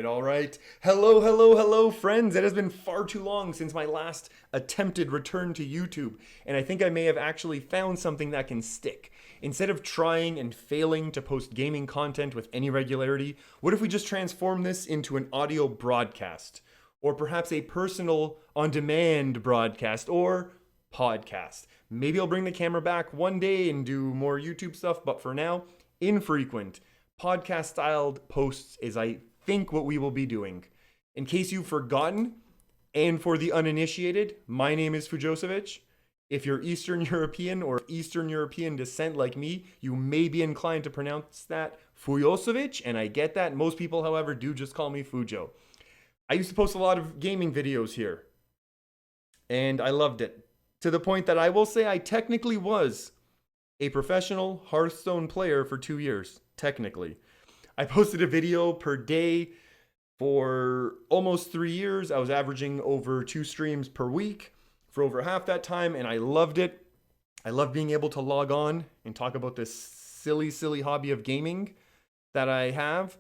All right. Hello, hello, hello, friends. It has been far too long since my last attempted return to YouTube, and I think I may have actually found something that can stick. Instead of trying and failing to post gaming content with any regularity, what if we just transform this into an audio broadcast? Or perhaps a personal on demand broadcast or podcast. Maybe I'll bring the camera back one day and do more YouTube stuff, but for now, infrequent podcast styled posts is, I think, what we will be doing. In case you've forgotten, and for the uninitiated, my name is Fujosovich. If you're Eastern European or Eastern European descent like me, you may be inclined to pronounce that Fujosovich, and I get that. Most people, however, do just call me Fujo. I used to post a lot of gaming videos here, and I loved it. To the point that I will say I technically was a professional Hearthstone player for 2 years, technically. I posted a video per day for almost 3 years. I was averaging over 2 streams per week for over half that time, and I loved it. I love being able to log on and talk about this silly, silly hobby of gaming that I have.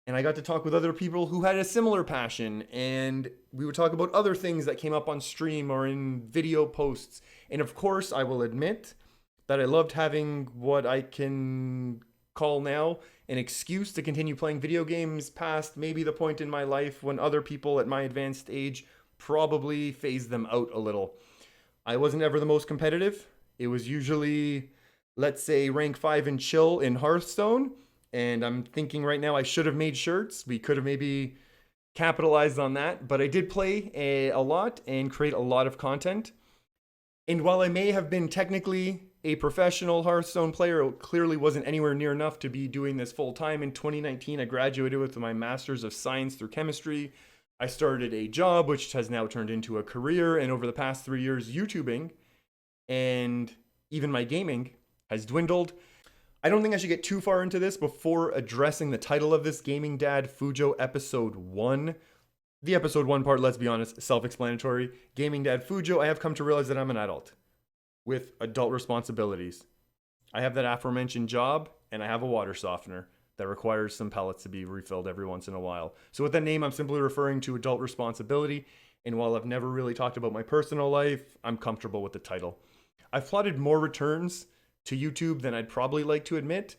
And I got to talk with other people who had a similar passion, and we would talk about other things that came up on stream or in video posts. And of course, I will admit that I loved having what I can call now an excuse to continue playing video games past maybe the point in my life when other people at my advanced age probably phased them out a little. I wasn't ever the most competitive. It was usually, let's say, rank 5 and chill in Hearthstone. And I'm thinking right now I should have made shirts. We could have maybe capitalized on that. But I did play a lot and create a lot of content. And while I may have been technically a professional Hearthstone player, it clearly wasn't anywhere near enough to be doing this full time. In 2019, I graduated with my Master's of Science through Chemistry. I started a job, which has now turned into a career. And over the past 3 years, YouTubing and even my gaming has dwindled. I don't think I should get too far into this before addressing the title of this Gaming Dad Fujo Episode 1. The Episode 1 part, let's be honest, self-explanatory. Gaming Dad Fujo, I have come to realize that I'm an adult with adult responsibilities. I have that aforementioned job, and I have a water softener that requires some pellets to be refilled every once in a while. So with that name, I'm simply referring to adult responsibility, and while I've never really talked about my personal life, I'm comfortable with the title. I've plotted more returns to YouTube than I'd probably like to admit,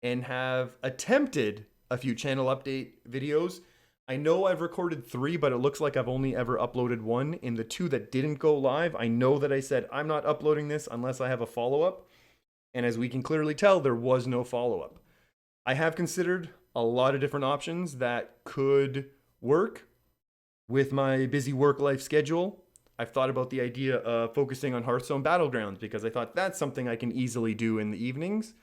and have attempted a few channel update videos. I know I've recorded 3, but it looks like I've only ever uploaded 1. In the 2 that didn't go live, I know that I said I'm not uploading this unless I have a follow-up, and as we can clearly tell, there was no follow-up. I have considered a lot of different options that could work with my busy work-life schedule. I've thought about the idea of focusing on Hearthstone Battlegrounds because I thought that's something I can easily do in the evenings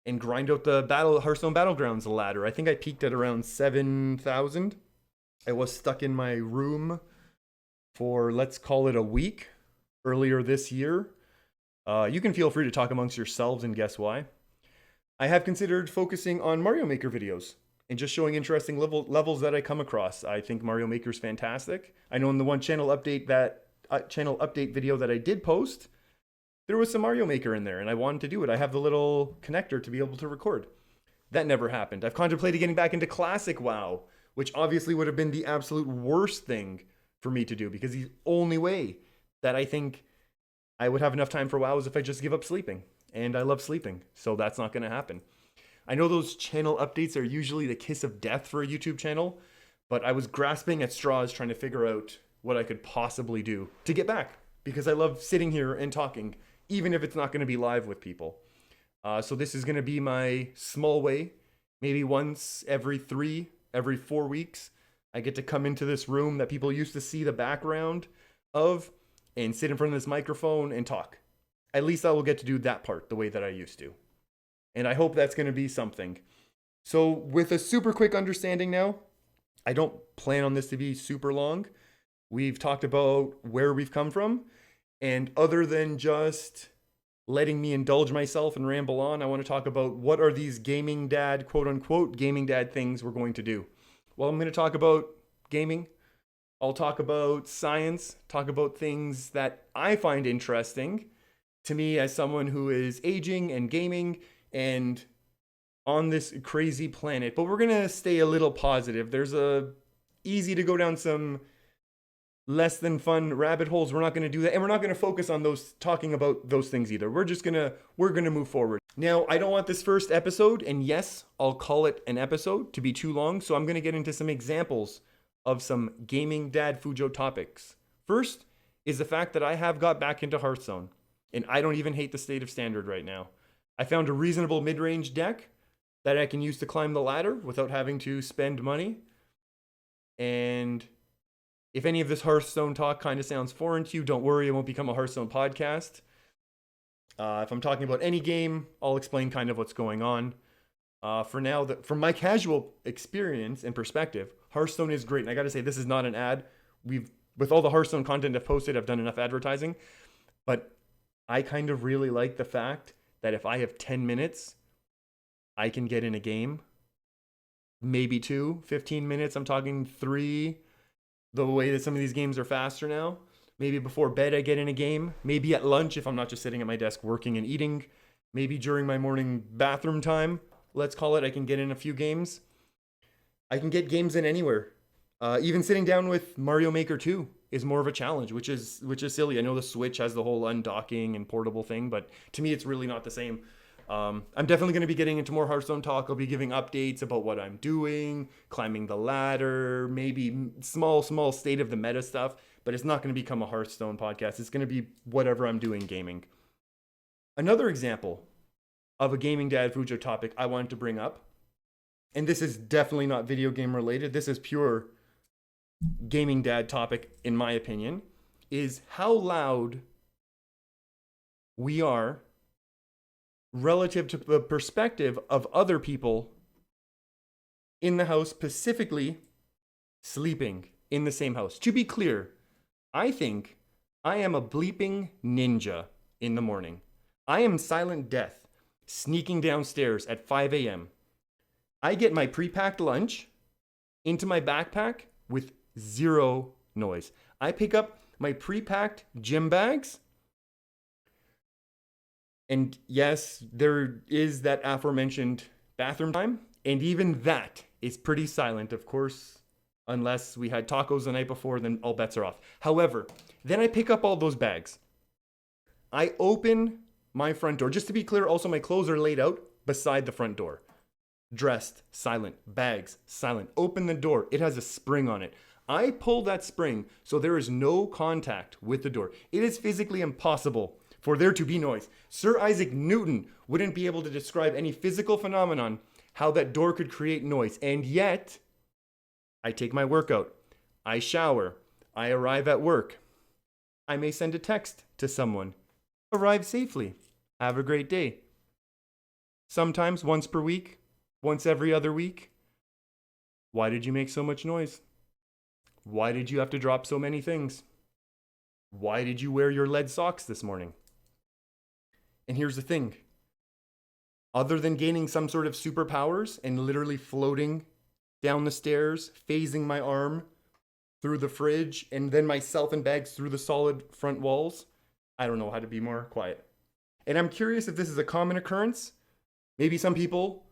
and grind out the Hearthstone Battlegrounds ladder. I think I peaked at around 7,000. I was stuck in my room for, let's call it, a week earlier this year. You can feel free to talk amongst yourselves and guess why. I have considered focusing on Mario Maker videos and just showing interesting levels that I come across. I think Mario Maker's fantastic. I know in the one channel update video that I did post, there was some Mario Maker in there, and I wanted to do it. I have the little connector to be able to record. That never happened. I've contemplated getting back into Classic WoW, which obviously would have been the absolute worst thing for me to do, because the only way that I think I would have enough time for WoW is if I just give up sleeping. And I love sleeping, so that's not going to happen. I know those channel updates are usually the kiss of death for a YouTube channel, but I was grasping at straws trying to figure out what I could possibly do to get back, because I love sitting here and talking, even if it's not going to be live with people. So this is going to be my small way. Maybe once every 4 weeks, I get to come into this room that people used to see the background of and sit in front of this microphone and talk. At least I will get to do that part the way that I used to. And I hope that's going to be something. So with a super quick understanding now, I don't plan on this to be super long. We've talked about where we've come from. And other than just letting me indulge myself and ramble on, I want to talk about what are these gaming dad, quote unquote, gaming dad things we're going to do. Well, I'm going to talk about gaming. I'll talk about science, talk about things that I find interesting to me as someone who is aging and gaming, and on this crazy planet, but we're going to stay a little positive. There's a easy to go down some less than fun rabbit holes. We're not going to do that, and we're not going to focus on those, talking about those things either. We're going to move forward. Now, I don't want this first episode, and yes, I'll call it an episode, to be too long, so I'm going to get into some examples of some gaming dad Fujo topics. First is the fact that I have got back into Hearthstone, and I don't even hate the state of standard right now. I found a reasonable mid-range deck that I can use to climb the ladder without having to spend money. And if any of this Hearthstone talk kind of sounds foreign to you, don't worry, it won't become a Hearthstone podcast. If I'm talking about any game, I'll explain kind of what's going on. For now, from my casual experience and perspective, Hearthstone is great. And I got to say, this is not an ad. With all the Hearthstone content I've posted, I've done enough advertising. But I kind of really like the fact that if I have 10 minutes, I can get in a game. Maybe 2, 15 minutes. I'm talking 3. The way that some of these games are faster now. Maybe before bed I get in a game. Maybe at lunch if I'm not just sitting at my desk working and eating. Maybe during my morning bathroom time, let's call it, I can get in a few games. I can get games in anywhere. Even sitting down with Mario Maker 2 is more of a challenge, which is silly. I know the Switch has the whole undocking and portable thing, but to me it's really not the same. I'm definitely going to be getting into more Hearthstone talk. I'll be giving updates about what I'm doing, climbing the ladder, maybe small state of the meta stuff, but it's not going to become a Hearthstone podcast. It's going to be whatever I'm doing gaming. Another example of a gaming dad Fujo topic I wanted to bring up, and this is definitely not video game related, this is pure gaming dad topic in my opinion, is how loud we are relative to the perspective of other people in the house, specifically sleeping in the same house. To be clear, I think I am a bleeping ninja in the morning. I am silent death, sneaking downstairs at 5 a.m. I get my pre-packed lunch into my backpack with zero noise. I pick up my pre-packed gym bags. And yes, there is that aforementioned bathroom time. And even that is pretty silent, of course, unless we had tacos the night before, then all bets are off. However, then I pick up all those bags. I open my front door. Just to be clear, also my clothes are laid out beside the front door. Dressed, silent, bags, silent. Open the door. It has a spring on it. I pull that spring so there is no contact with the door. It is physically impossible for there to be noise. Sir Isaac Newton wouldn't be able to describe any physical phenomenon how that door could create noise. And yet, I take my workout. I shower. I arrive at work. I may send a text to someone. Arrive safely. Have a great day. Sometimes once per week, once every other week. Why did you make so much noise? Why did you have to drop so many things? Why did you wear your lead socks this morning? And here's the thing. Other than gaining some sort of superpowers and literally floating down the stairs, phasing my arm through the fridge, and then myself and bags through the solid front walls, I don't know how to be more quiet. And I'm curious if this is a common occurrence. Maybe some people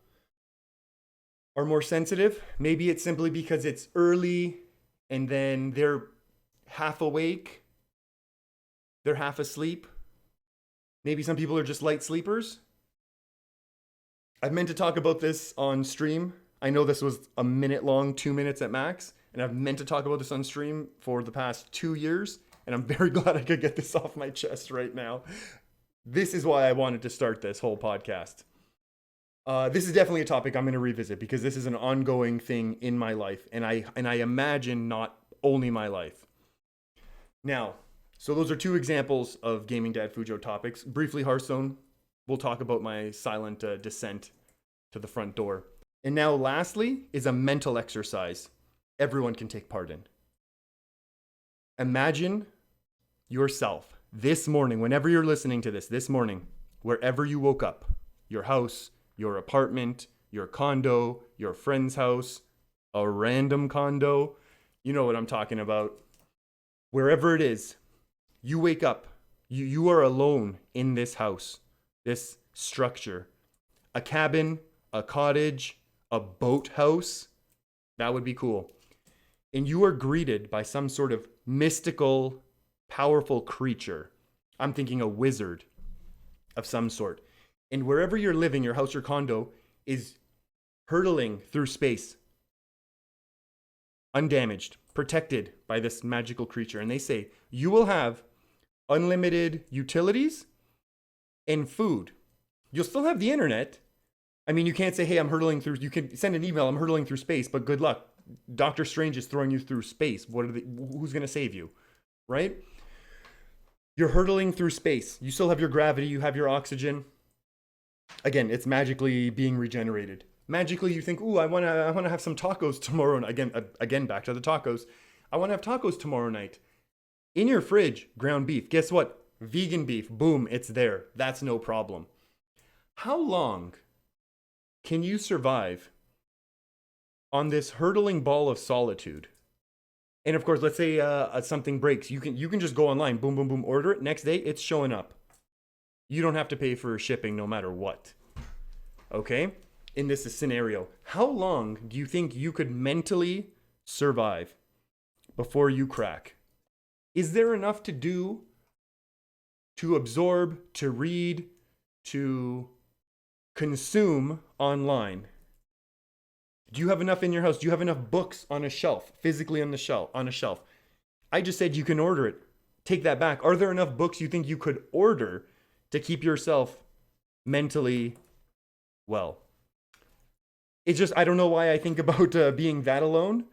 are more sensitive. Maybe it's simply because it's early and then they're half awake. They're half asleep. Maybe some people are just light sleepers. I've meant to talk about this on stream. I know this was a minute long, 2 minutes at max, and I've meant to talk about this on stream for the past 2 years, and I'm very glad I could get this off my chest right now. This is why I wanted to start this whole podcast. This is definitely a topic I'm going to revisit because this is an ongoing thing in my life, and I imagine not only my life. Now, so those are 2 examples of Gaming Dad Fujo topics. Briefly, Hearthstone. We'll talk about my silent descent to the front door. And now lastly is a mental exercise everyone can take part in. Imagine yourself this morning, whenever you're listening to this morning, wherever you woke up, your house, your apartment, your condo, your friend's house, a random condo, you know what I'm talking about. Wherever it is, you wake up, you are alone in this house, this structure, a cabin, a cottage, a boathouse. That would be cool. And you are greeted by some sort of mystical, powerful creature. I'm thinking a wizard of some sort. And wherever you're living, your house or condo is hurtling through space, undamaged, protected by this magical creature. And they say, you will have unlimited utilities and food. You'll still have the internet. I mean, you can't say, hey, I'm hurtling through, you can send an email, I'm hurtling through space, but good luck. Doctor Strange is throwing you through space. Who's going to save you? Right? You're hurtling through space. You still have your gravity, you have your oxygen. Again, it's magically being regenerated. Magically, you think, ooh, I want to have some tacos tomorrow night. Again, back to the tacos. I want to have tacos tomorrow night. In your fridge, ground beef. Guess what? Vegan beef. Boom, it's there. That's no problem. How long can you survive on this hurtling ball of solitude? And of course, let's say something breaks. You can just go online, boom, boom, boom, order it. Next day, it's showing up. You don't have to pay for shipping no matter what. Okay? In this scenario, how long do you think you could mentally survive before you crack? Is there enough to do, to absorb, to read, to consume online? Do you have enough in your house? Do you have enough books on a shelf, physically on a shelf? I just said you can order it. Take that back. Are there enough books you think you could order to keep yourself mentally well? It's just, I don't know why I think about being that alone,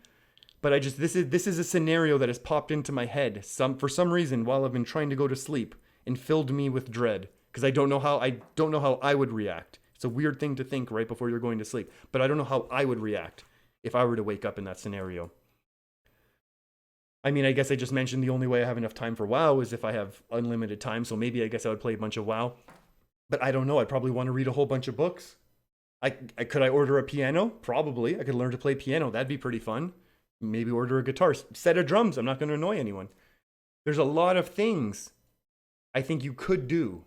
but this is a scenario that has popped into my head for some reason while I've been trying to go to sleep and filled me with dread because I don't know how I would react. It's a weird thing to think right before you're going to sleep, but I don't know how I would react if I were to wake up in that scenario. I mean, I guess I just mentioned the only way I have enough time for WoW is if I have unlimited time, so maybe I guess I would play a bunch of WoW. But I don't know, I'd probably want to read a whole bunch of books. Could I order a piano? Probably. I could learn to play piano. That'd be pretty fun. Maybe order a guitar. Set of drums. I'm not going to annoy anyone. There's a lot of things I think you could do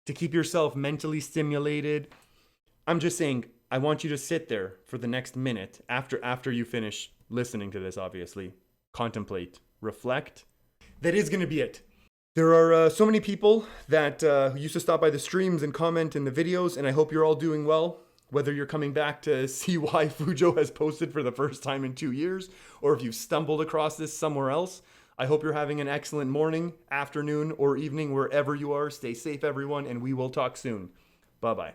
to keep yourself mentally stimulated. I'm just saying, I want you to sit there for the next minute after you finish listening to this, obviously. Contemplate, reflect. That is going to be it. There are so many people that used to stop by the streams and comment in the videos, and I hope you're all doing well. Whether you're coming back to see why Fujo has posted for the first time in 2 years, or if you've stumbled across this somewhere else, I hope you're having an excellent morning, afternoon, or evening, wherever you are. Stay safe, everyone, and we will talk soon. Bye-bye.